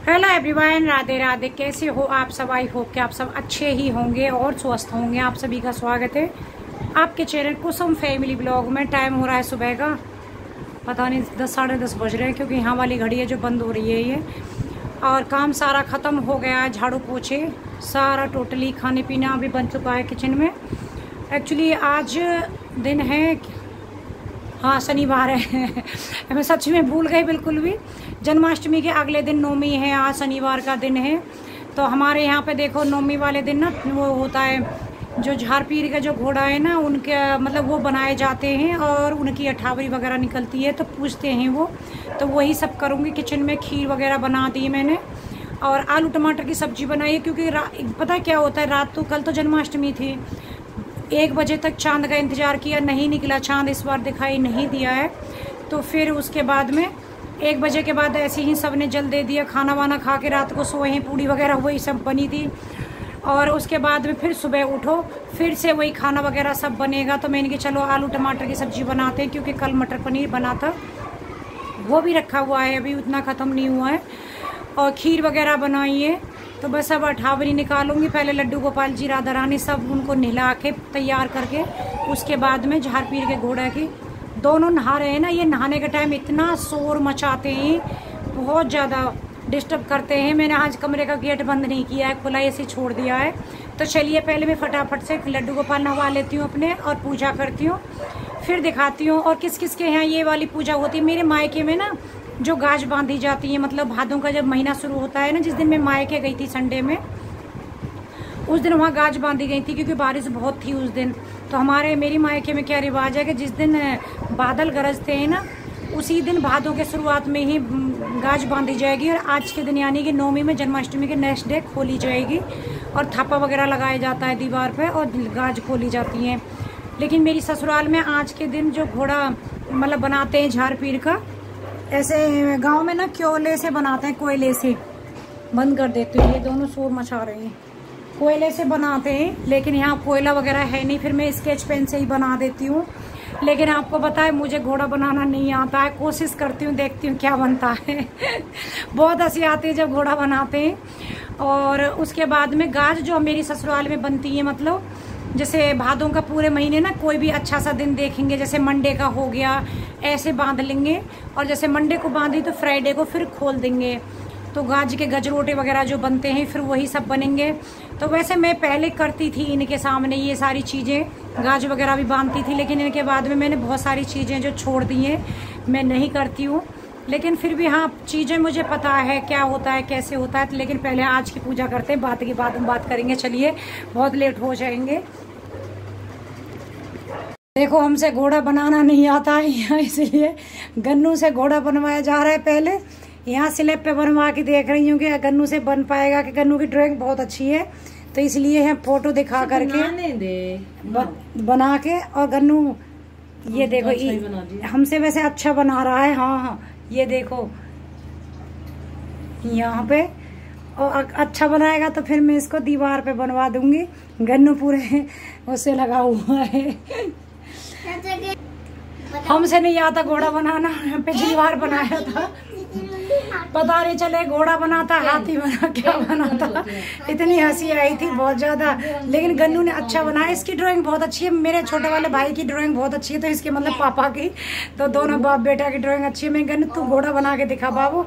Hello everyone, Radhe Radhe. कैसे हो आप सब? आई होप कि आप सब अच्छे ही होंगे और स्वस्थ होंगे। आप सभी का स्वागत है आपके चैनल कुसुम फैमिली ब्लॉग में। टाइम हो रहा है सुबह का, पता नहीं 10 साढ़े 10 बज रहे हैं, क्योंकि यहाँ वाली घड़ी है जो बंद हो रही है ये। और काम सारा ख़त्म हो गया है, झाड़ू पोछे सारा टोटली, खाने पीना भी बन चुका है किचन में। एक्चुअली आज दिन है, हाँ शनिवार है मैं सच में भूल गई बिल्कुल भी। जन्माष्टमी के अगले दिन नवमी है, आज शनिवार का दिन है। तो हमारे यहाँ पे देखो नवमी वाले दिन ना वो होता है, जो झारपीर का जो घोड़ा है ना उनके मतलब वो बनाए जाते हैं और उनकी अठावरी वगैरह निकलती है, तो पूछते हैं वो। तो वही सब करूँगी किचन में। खीर वगैरह बना दी मैंने और आलू टमाटर की सब्जी बनाई है, क्योंकि पता क्या होता है, रात तो कल तो जन्माष्टमी थी, 1 बजे तक चांद का इंतज़ार किया, नहीं निकला चांद, इस बार दिखाई नहीं दिया है। तो फिर उसके बाद में 1 बजे के बाद ऐसे ही सब ने जल दे दिया। खाना वाना खा के रात को सोए हैं, पूड़ी वगैरह वही सब बनी थी। और उसके बाद में फिर सुबह उठो, फिर से वही खाना वगैरह सब बनेगा। तो मैंने कहा चलो आलू टमाटर की सब्ज़ी बनाते हैं, क्योंकि कल मटर पनीर बना था, वो भी रखा हुआ है, अभी उतना ख़त्म नहीं हुआ है। और खीर वगैरह बनाई है। तो बस अब अठावरी निकालूंगी। पहले लड्डू गोपाल जी, राधा रानी सब उनको नहला के तैयार करके, उसके बाद में झारपीर के घोड़ा की दोनों नहा रहे हैं ना। ये नहाने के टाइम इतना शोर मचाते हैं, बहुत ज़्यादा डिस्टर्ब करते हैं। मैंने आज कमरे का गेट बंद नहीं किया है, खुला ऐसे छोड़ दिया है। तो चलिए पहले मैं फटाफट से लड्डू गोपाल नहवा लेती हूँ अपने और पूजा करती हूँ, फिर दिखाती हूँ। और किस किस के यहाँ ये वाली पूजा होती है। मेरे मायके में ना जो गाज बांधी जाती है, मतलब भादों का जब महीना शुरू होता है ना, जिस दिन मैं मायके गई थी संडे में, उस दिन वहाँ गाज बांधी गई थी, क्योंकि बारिश बहुत थी उस दिन। तो मेरी मायके में क्या रिवाज है कि जिस दिन बादल गरजते हैं ना, उसी दिन भादों के शुरुआत में ही गाज बांधी जाएगी। और आज के दिन यानी कि नवमी में, जन्माष्टमी के नेक्स्ट डे खोली जाएगी और थापा वगैरह लगाया जाता है दीवार पे और गाज खोली जाती हैं। लेकिन मेरी ससुराल में आज के दिन जो घोड़ा मतलब बनाते हैं झारपीर का, ऐसे गांव में ना कोयले से बनाते हैं, कोयले से। बंद कर देती हूँ, ये दोनों शोर मचा रहे हैं। कोयले से बनाते हैं, लेकिन यहाँ कोयला वगैरह है नहीं, फिर मैं स्केच पेन से ही बना देती हूँ। लेकिन आपको पता है मुझे घोड़ा बनाना नहीं आता है, कोशिश करती हूँ, देखती हूँ क्या बनता है बहुत हंसी आती है जब घोड़ा बनाते हैं। और उसके बाद में गाज जो मेरी ससुराल में बनती है, मतलब जैसे भादों का पूरे महीने ना कोई भी अच्छा सा दिन देखेंगे, जैसे मंडे का हो गया, ऐसे बांध लेंगे। और जैसे मंडे को बांधी तो फ्राइडे को फिर खोल देंगे। तो गाज के गजरोटे वगैरह जो बनते हैं फिर वही सब बनेंगे। तो वैसे मैं पहले करती थी इनके सामने ये सारी चीज़ें, गाज वगैरह भी बांधती थी, लेकिन इनके बाद में मैंने बहुत सारी चीज़ें जो छोड़ दी हैं, मैं नहीं करती हूँ। लेकिन फिर भी हाँ, चीज़ें मुझे पता है क्या होता है, कैसे होता है। लेकिन पहले आज की पूजा करते हैं, बात की बाद हम बात करेंगे। चलिए, बहुत लेट हो जाएंगे। देखो हमसे घोड़ा बनाना नहीं आता है यहाँ, इसलिए गन्नू से घोड़ा बनवाया जा रहा है। पहले यहाँ स्लैब पे बनवा के देख रही हूँ कि गन्नू से बन पाएगा, कि गन्नू की ड्राइंग बहुत अच्छी है। तो इसलिए हम फोटो दिखा करके बना के, और गन्नू ये देखो हमसे वैसे अच्छा बना रहा है। हाँ हाँ, ये देखो यहाँ पे, और अच्छा बनाएगा तो फिर मैं इसको दीवार पे बनवा दूंगी। गन्नू पूरे उससे लगा हुआ है हमसे नहीं आता घोड़ा बनाना, पिछली बार बनाया था, पता नहीं चले घोड़ा बनाता हाथी बना क्या बनाता। इतनी हंसी आई थी बहुत ज्यादा। लेकिन गन्नू ने अच्छा बनाया, इसकी ड्राइंग बहुत अच्छी है। मेरे छोटे वाले भाई की ड्राइंग बहुत अच्छी है, तो इसके मतलब पापा की, तो दोनों बाप बेटा की ड्राइंग अच्छी है। मैं गन्नू तू घोड़ा बना के दिखा बाबू,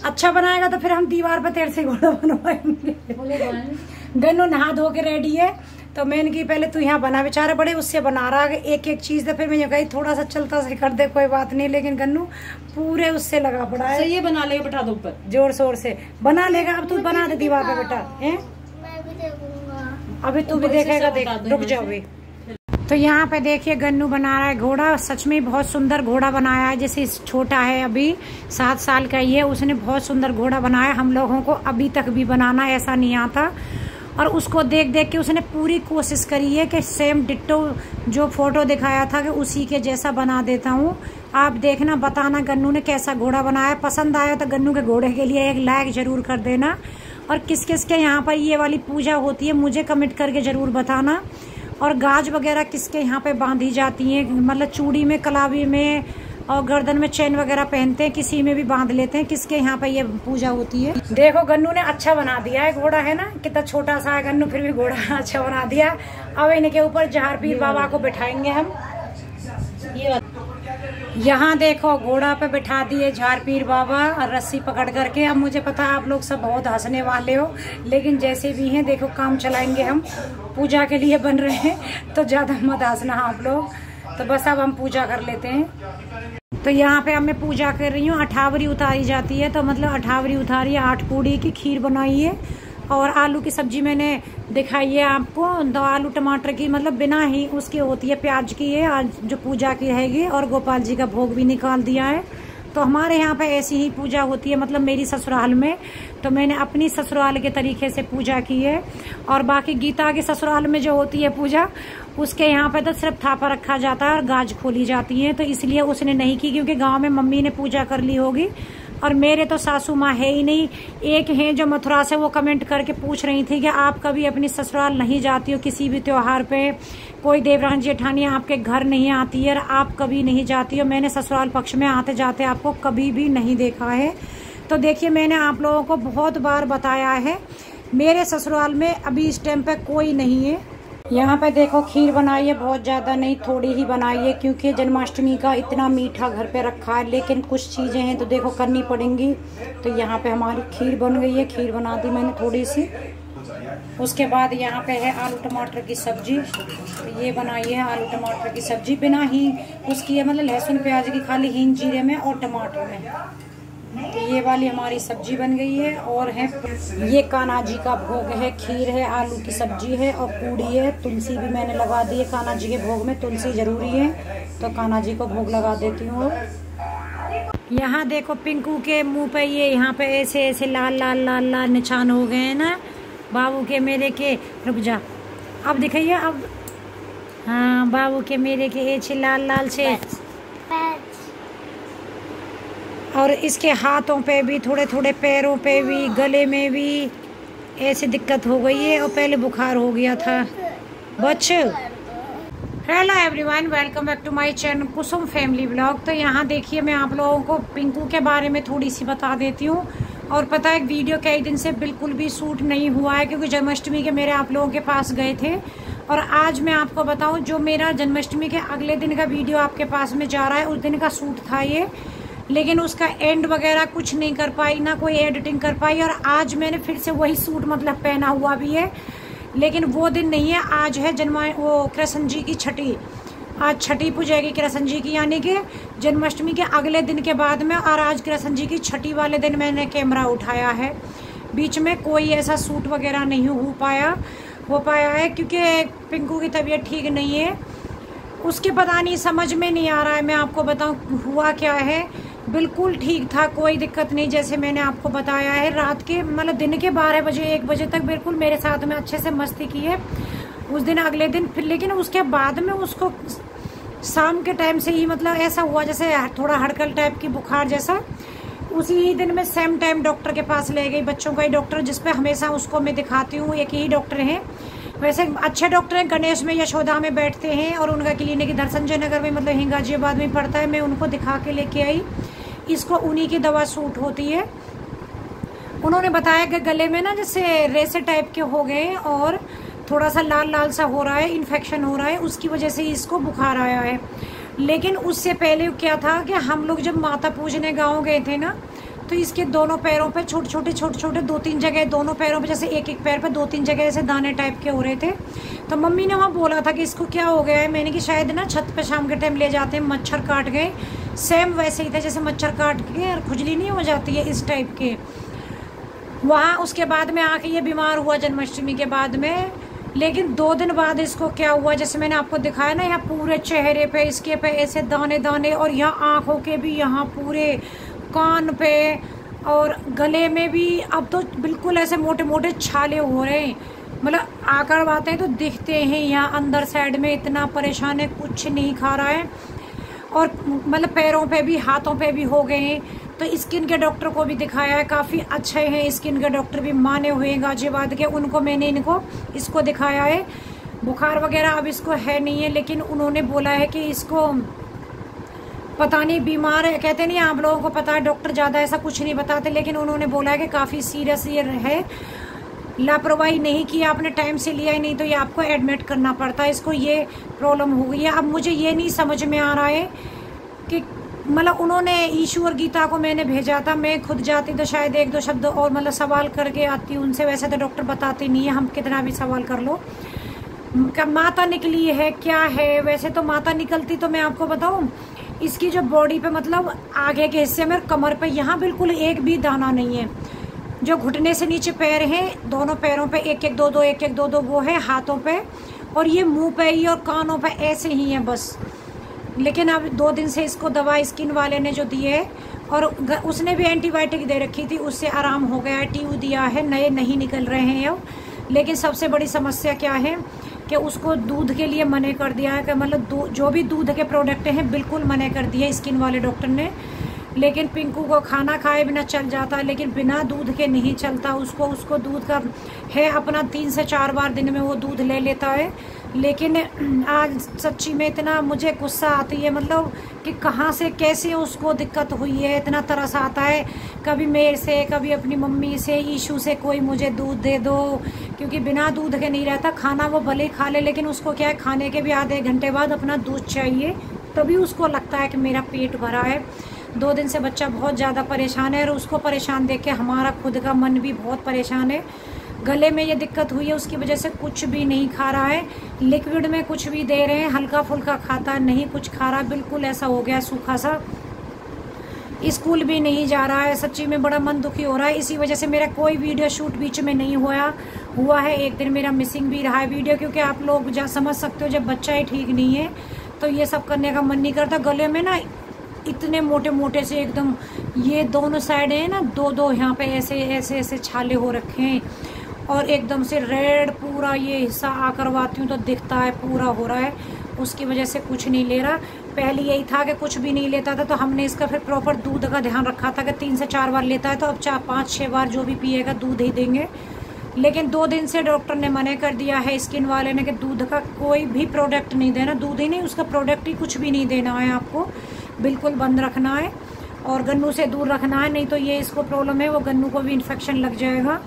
अच्छा बनाएगा तो फिर हम दीवार पर तेरे से घोड़ा बनवाएंगे। गन्नू नहा धो के रेडी है, तो मैंने की पहले तू यहाँ बना, बेचारा बड़े उससे बना रहा है एक एक चीज। तो फिर मैं कही थोड़ा सा चलता से कर दे, कोई बात नहीं। लेकिन गन्नू पूरे उससे लगा पड़ा है। ये बना लेगा, बैठा दो ऊपर, जोर शोर से बना लेगा। अब तू बना दे दीवार पे बेटा, है अभी तू भी देखेगा, देख रुक जाओ अभी। तो यहाँ पे देखिए गन्नू बना रहा है घोड़ा। सच में बहुत सुंदर घोड़ा बनाया है। जैसे छोटा है, अभी 7 साल का ही है, उसने बहुत सुंदर घोड़ा बनाया। हम लोगों को अभी तक भी बनाना ऐसा नहीं आता, और उसको देख देख के उसने पूरी कोशिश करी है कि सेम डिट्टो जो फोटो दिखाया था कि उसी के जैसा बना देता हूँ। आप देखना, बताना गन्नू ने कैसा घोड़ा बनाया। पसंद आया तो गन्नू के घोड़े के लिए एक लाइक जरूर कर देना। और किस किस के यहाँ पर ये वाली पूजा होती है मुझे कमेंट करके जरूर बताना। और गाज वगैरह किसके यहाँ पे बांधी जाती हैं, मतलब चूड़ी में, कलावी में, और गर्दन में चेन वगैरह पहनते हैं, किसी में भी बांध लेते हैं, किसके यहाँ पे ये पूजा होती है। देखो गन्नू ने अच्छा बना दिया है घोड़ा, है ना, कितना छोटा सा है गन्नू, फिर भी घोड़ा अच्छा बना दिया। अब इनके ऊपर जहार पीर बाबा को बिठाएंगे हम। यहाँ देखो घोड़ा पे बिठा दिए झार पीर बाबा और रस्सी पकड़ करके। अब मुझे पता है आप लोग सब बहुत हंसने वाले हो, लेकिन जैसे भी हैं देखो काम चलाएंगे हम, पूजा के लिए बन रहे हैं तो ज्यादा मत हंसना आप लोग। तो बस अब हम पूजा कर लेते हैं। तो यहाँ पे अब मैं पूजा कर रही हूँ। अठावरी उतारी जाती है, तो मतलब अठावरी उतारी, 8 पूड़ी की खीर बनाई है और आलू की सब्जी मैंने दिखाई है आपको। 2 आलू टमाटर की, मतलब बिना ही उसकी होती है, प्याज की है आज जो पूजा की रहेगी। और गोपाल जी का भोग भी निकाल दिया है। तो हमारे यहाँ पे ऐसी ही पूजा होती है, मतलब मेरी ससुराल में। तो मैंने अपनी ससुराल के तरीके से पूजा की है। और बाकी गीता के ससुराल में जो होती है पूजा, उसके यहाँ पे तो सिर्फ थापा रखा जाता है और गाज खोली जाती है, तो इसलिए उसने नहीं की, क्योंकि गांव में मम्मी ने पूजा कर ली होगी। और मेरे तो सासू माँ है ही नहीं, एक हैं जो मथुरा से, वो कमेंट करके पूछ रही थी कि आप कभी अपनी ससुराल नहीं जाती हो किसी भी त्योहार पे, कोई देवरानी जेठानी आपके घर नहीं आती है और आप कभी नहीं जाती हो। मैंने ससुराल पक्ष में आते जाते आपको कभी भी नहीं देखा है। तो देखिए मैंने आप लोगों को बहुत बार बताया है, मेरे ससुराल में अभी इस टाइम पे कोई नहीं है। यहाँ पे देखो खीर बनाई है, बहुत ज़्यादा नहीं, थोड़ी ही बनाई है, क्योंकि जन्माष्टमी का इतना मीठा घर पे रखा है। लेकिन कुछ चीज़ें हैं तो देखो करनी पड़ेंगी। तो यहाँ पे हमारी खीर बन गई है, खीर बना दी मैंने थोड़ी सी। उसके बाद यहाँ पे है आलू टमाटर की सब्जी। तो ये बनाई है आलू टमाटर की सब्जी, बिना ही उसकी है, मतलब लहसुन प्याज की, खाली हींग जीरे में और टमाटर में। तो ये वाली हमारी सब्जी बन गई है। और है ये कान्हा जी का भोग है, खीर है, आलू की सब्जी है और पूड़ी है। तुलसी भी मैंने लगा दी है, कान्हा जी के भोग में तुलसी जरूरी है, तो कान्हा जी को भोग लगा देती हूँ। यहाँ देखो पिंकू के मुंह पे ये यहाँ पे ऐसे ऐसे लाल लाल लाल लाल निशान हो गए हैं ना, बाबू के मेरे के, रुक जा अब दिखाइए अब, हाँ बाबू के मेरे के ऐसे लाल लाल से। और इसके हाथों पे भी, थोड़े थोड़े पैरों पे भी, गले में भी ऐसे दिक्कत हो गई है, और पहले बुखार हो गया था बच्चे। Hello everyone, welcome back to my channel Kusum family blog. तो यहाँ देखिए मैं आप लोगों को पिंकू के बारे में थोड़ी सी बता देती हूँ। और पता है वीडियो कई दिन से बिल्कुल भी शूट नहीं हुआ है, क्योंकि जन्माष्टमी के मेरे आप लोगों के पास गए थे। और आज मैं आपको बताऊँ, जो मेरा जन्माष्टमी के अगले दिन का वीडियो आपके पास में जा रहा है, उस दिन का शूट था ये, लेकिन उसका एंड वगैरह कुछ नहीं कर पाई, ना कोई एडिटिंग कर पाई। और आज मैंने फिर से वही सूट मतलब पहना हुआ भी है, लेकिन वो दिन नहीं है, आज है वो कृष्ण जी की छठी, आज छठी पूजेगी कृष्ण जी की, यानी कि जन्माष्टमी के अगले दिन के बाद में। और आज कृष्ण जी की छठी वाले दिन मैंने कैमरा उठाया है, बीच में कोई ऐसा सूट वगैरह नहीं हो पाया है, क्योंकि पिंकू की तबीयत ठीक नहीं है, उसके पता नहीं, समझ में नहीं आ रहा है। मैं आपको बताऊं हुआ क्या है, बिल्कुल ठीक था, कोई दिक्कत नहीं, जैसे मैंने आपको बताया है। रात के मतलब दिन के 12 बजे 1 बजे तक बिल्कुल मेरे साथ में अच्छे से मस्ती की है उस दिन, अगले दिन फिर। लेकिन उसके बाद में उसको शाम के टाइम से ही मतलब ऐसा हुआ जैसे थोड़ा हड़कल टाइप की बुखार जैसा। उसी दिन में सेम टाइम डॉक्टर के पास ले गई, बच्चों का ही डॉक्टर, जिसपे हमेशा उसको मैं दिखाती हूँ, एक ही डॉक्टर हैं। वैसे अच्छे डॉक्टर हैं, गणेश में, यशोदा में बैठते हैं, और उनका क्लिनिक इधर संजय नगर में, मतलब हिंगाजीबाद में पड़ता है। मैं उनको दिखा के लेके आई, इसको उन्हीं की दवा सूट होती है। उन्होंने बताया कि गले में ना जैसे रेसे टाइप के हो गए और थोड़ा सा लाल लाल सा हो रहा है, इन्फेक्शन हो रहा है, उसकी वजह से इसको बुखार आया है। लेकिन उससे पहले क्या था कि हम लोग जब माता पूजने गाँव गए थे ना, तो इसके दोनों पैरों पे छोटे छोटे 2-3 जगह, दोनों पैरों पे जैसे एक पैर पे 2-3 जगह ऐसे दाने टाइप के हो रहे थे। तो मम्मी ने वहाँ बोला था कि इसको क्या हो गया है। मैंने कि शायद ना छत पे शाम के टाइम ले जाते हैं, मच्छर काट गए। सेम वैसे ही था जैसे मच्छर काट के खुजली नहीं हो जाती है, इस टाइप के। वहाँ उसके बाद में आके ये बीमार हुआ जन्माष्टमी के बाद में। लेकिन 2 दिन बाद इसको क्या हुआ, जैसे मैंने आपको दिखाया ना, यहाँ पूरे चेहरे पे इसके पे ऐसे दाने दाने, और यहाँ आँखों के भी, यहाँ पूरे कान पे और गले में भी। अब तो बिल्कुल ऐसे मोटे मोटे छाले हो रहे हैं, मतलब आकर आते हैं तो दिखते हैं। यहाँ अंदर साइड में इतना परेशान है, कुछ नहीं खा रहा है, और मतलब पैरों पे भी हाथों पे भी हो गए हैं। तो स्किन के डॉक्टर को भी दिखाया है, काफ़ी अच्छे हैं स्किन के डॉक्टर भी, माने हुए हैं गाजियाबाद के, उनको मैंने इसको दिखाया है। बुखार वगैरह अब इसको है नहीं है, लेकिन उन्होंने बोला है कि इसको पता नहीं बीमार है, कहते नहीं आप लोगों को पता है, डॉक्टर ज़्यादा ऐसा कुछ नहीं बताते, लेकिन उन्होंने बोला है कि काफ़ी सीरियस ये है, लापरवाही नहीं की आपने, टाइम से लिया ही नहीं तो ये आपको एडमिट करना पड़ता है, इसको ये प्रॉब्लम हो गई है। अब मुझे ये नहीं समझ में आ रहा है कि मतलब उन्होंने ईशू और गीता को मैंने भेजा था, मैं खुद जाती तो शायद एक दो शब्द और मतलब सवाल करके आती उनसे, वैसे तो डॉक्टर बताते नहीं है, हम कितना भी सवाल कर लो। माता निकली है क्या है, वैसे तो माता निकलती तो मैं आपको बताऊं, इसकी जो बॉडी पे मतलब आगे के हिस्से में और कमर पे यहाँ बिल्कुल एक भी दाना नहीं है। जो घुटने से नीचे पैर हैं, दोनों पैरों पे एक एक दो दो वो है, हाथों पे और ये मुंह पे ही और कानों पे ऐसे ही है बस। लेकिन अब 2 दिन से इसको दवा स्किन वाले ने जो दी है, और उसने भी एंटीबायोटिक दे रखी थी, उससे आराम हो गया है, टीयू दिया है, नए नहीं निकल रहे हैं अब। लेकिन सबसे बड़ी समस्या क्या है कि उसको दूध के लिए मना कर दिया है, कि मतलब जो भी दूध के प्रोडक्ट हैं बिल्कुल मना कर दिया स्किन वाले डॉक्टर ने। लेकिन पिंकू को खाना खाए बिना चल जाता, लेकिन बिना दूध के नहीं चलता उसको दूध का है अपना 3 से 4 बार दिन में वो दूध ले लेता है। लेकिन आज सच्ची में इतना मुझे गुस्सा आती है, मतलब कि कहाँ से कैसे उसको दिक्कत हुई है, इतना तरस आता है, कभी मेरे से कभी अपनी मम्मी से, ईशू से, कोई मुझे दूध दे दो, क्योंकि बिना दूध के नहीं रहता। खाना वो भले ही खा ले, लेकिन उसको क्या है, खाने के भी आधे घंटे बाद अपना दूध चाहिए, तभी उसको लगता है कि मेरा पेट भरा है। 2 दिन से बच्चा बहुत ज़्यादा परेशान है, और उसको परेशान देख के हमारा खुद का मन भी बहुत परेशान है। गले में ये दिक्कत हुई है, उसकी वजह से कुछ भी नहीं खा रहा है, लिक्विड में कुछ भी दे रहे हैं, हल्का फुल्का खाता नहीं, कुछ खा रहा, बिल्कुल ऐसा हो गया सूखा सा। स्कूल भी नहीं जा रहा है, सच्ची में बड़ा मन दुखी हो रहा है। इसी वजह से मेरा कोई वीडियो शूट बीच में नहीं हुआ है। एक दिन मेरा मिसिंग भी रहा है वीडियो, क्योंकि आप लोग जा समझ सकते हो, जब बच्चा ही ठीक नहीं है तो ये सब करने का मन नहीं करता। गले में ना इतने मोटे मोटे से एकदम, ये दोनों साइड है ना, 2 यहाँ पे ऐसे ऐसे ऐसे छाले हो रखे हैं, और एकदम से रेड पूरा ये हिस्सा आ करवाती हूँ तो दिखता है पूरा हो रहा है। उसकी वजह से कुछ नहीं ले रहा। पहले यही था कि कुछ भी नहीं लेता था, तो हमने इसका फिर प्रॉपर दूध का ध्यान रखा था कि 3 से 4 बार लेता है, तो अब 4-5-6 बार जो भी पिएगा दूध ही देंगे। लेकिन 2 दिन से डॉक्टर ने मना कर दिया है स्किन वाले ने कि दूध का कोई भी प्रोडक्ट नहीं देना, दूध ही नहीं, उसका प्रोडक्ट ही कुछ भी नहीं देना है, आपको बिल्कुल बंद रखना है, और गन्नू से दूर रखना है, नहीं तो ये इसको प्रॉब्लम है, वो गन्नू को भी इन्फेक्शन लग जाएगा।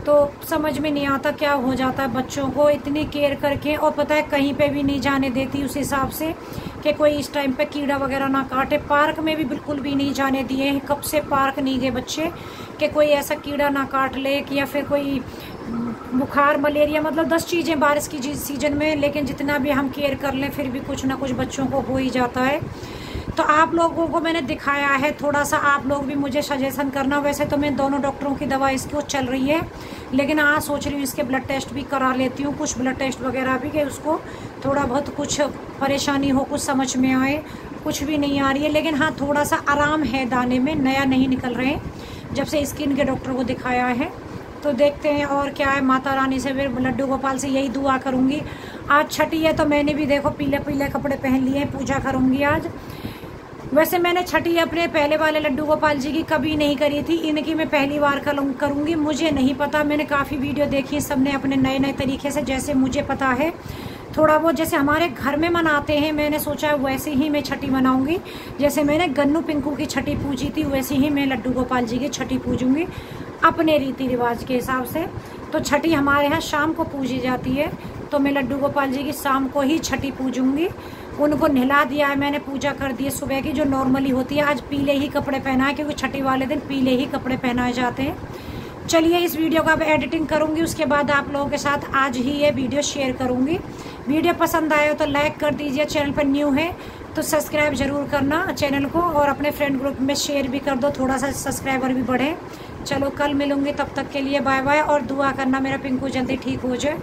तो समझ में नहीं आता क्या हो जाता है बच्चों को इतनी केयर करके, और पता है कहीं पे भी नहीं जाने देती उस हिसाब से कि कोई इस टाइम पे कीड़ा वगैरह ना काटे। पार्क में भी बिल्कुल भी नहीं जाने दिए हैं, कब से पार्क नहीं गए बच्चे कि कोई ऐसा कीड़ा ना काट ले, या फिर कोई बुखार मलेरिया, मतलब 10 चीज़ें बारिश की सीजन में। लेकिन जितना भी हम केयर कर लें फिर भी कुछ ना कुछ बच्चों को हो ही जाता है। तो आप लोगों को मैंने दिखाया है, थोड़ा सा आप लोग भी मुझे सजेशन करना। वैसे तो मैं दोनों डॉक्टरों की दवा इसको चल रही है, लेकिन आज सोच रही हूँ इसके ब्लड टेस्ट भी करा लेती हूँ, कुछ ब्लड टेस्ट वगैरह भी, कि उसको थोड़ा बहुत कुछ परेशानी हो, कुछ समझ में आए। कुछ भी नहीं आ रही है, लेकिन हाँ थोड़ा सा आराम है, दाने में नया नहीं निकल रहे हैं जब से स्किन के डॉक्टर को दिखाया है। तो देखते हैं और क्या है। माता रानी से फिर लड्डू गोपाल से यही दुआ करूँगी। आज छठी है तो मैंने भी देखो पीले पीले कपड़े पहन लिए हैं, पूजा करूँगी आज। वैसे मैंने छठी अपने पहले वाले लड्डू गोपाल जी की कभी नहीं करी थी, इनकी मैं पहली बार करूँगी। मुझे नहीं पता, मैंने काफ़ी वीडियो देखी, सबने अपने नए नए तरीके से, जैसे मुझे पता है थोड़ा बहुत, जैसे हमारे घर में मनाते हैं, मैंने सोचा वैसे ही मैं छठी मनाऊंगी। जैसे मैंने गन्नू पिंकू की छठी पूजी थी, वैसे ही मैं लड्डू गोपाल जी की छठी पूजूंगी अपने रीति रिवाज के हिसाब से। तो छठी हमारे यहाँ शाम को पूजी जाती है, तो मैं लड्डू गोपाल जी की शाम को ही छठी पूजूंगी। उनको नहला दिया है मैंने, पूजा कर दी है सुबह की जो नॉर्मली होती है। आज पीले ही कपड़े पहनाए, क्योंकि छठी वाले दिन पीले ही कपड़े पहनाए जाते हैं। चलिए इस वीडियो का अब एडिटिंग करूंगी, उसके बाद आप लोगों के साथ आज ही ये वीडियो शेयर करूंगी। वीडियो पसंद आए हो तो लाइक कर दीजिए, चैनल पर न्यू है तो सब्सक्राइब जरूर करना चैनल को, और अपने फ्रेंड ग्रुप में शेयर भी कर दो, थोड़ा सा सब्सक्राइबर भी बढ़े। चलो कल मिलूंगी, तब तक के लिए बाय बाय, और दुआ करना मेरा पिंकू जल्दी ठीक हो जाए।